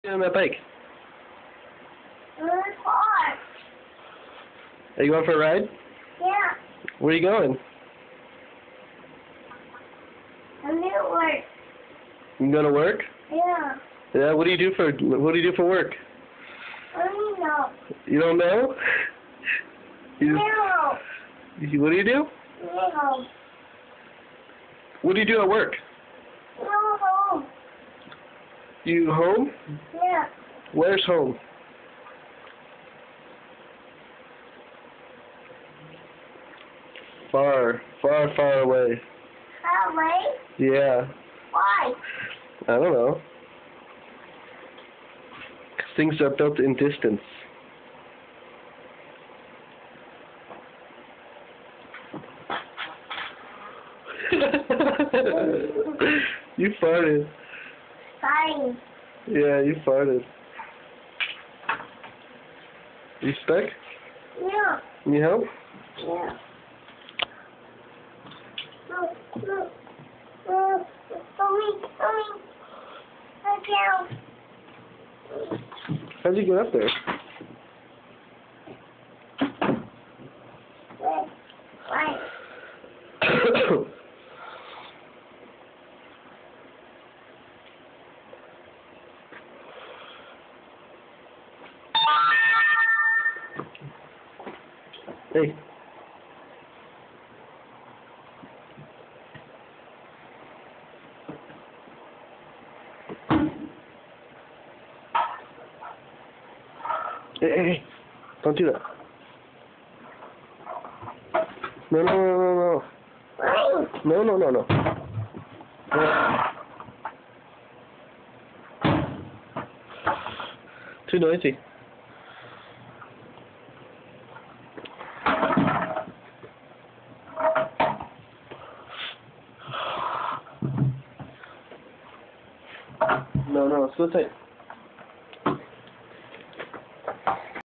On that bike? It's hard. Are you going for a ride? Yeah. Where are you going? I'm at work. You going to work? Yeah. Yeah. What do you do for work? I don't know. You don't know? No. What do you do? No. What do you do at work? No home. You home? Yeah. Where's home? Far, far, far away. Far away? Yeah. Why? I don't know. 'Cause things are built in distance. You farted. Fine. Yeah, you farted. You stuck? Yeah. Need help? Yeah. Mommy. Look down. How'd you get up there? Why? Hey. Hey, don't do that. No. No. Too noisy. No, it's so tight.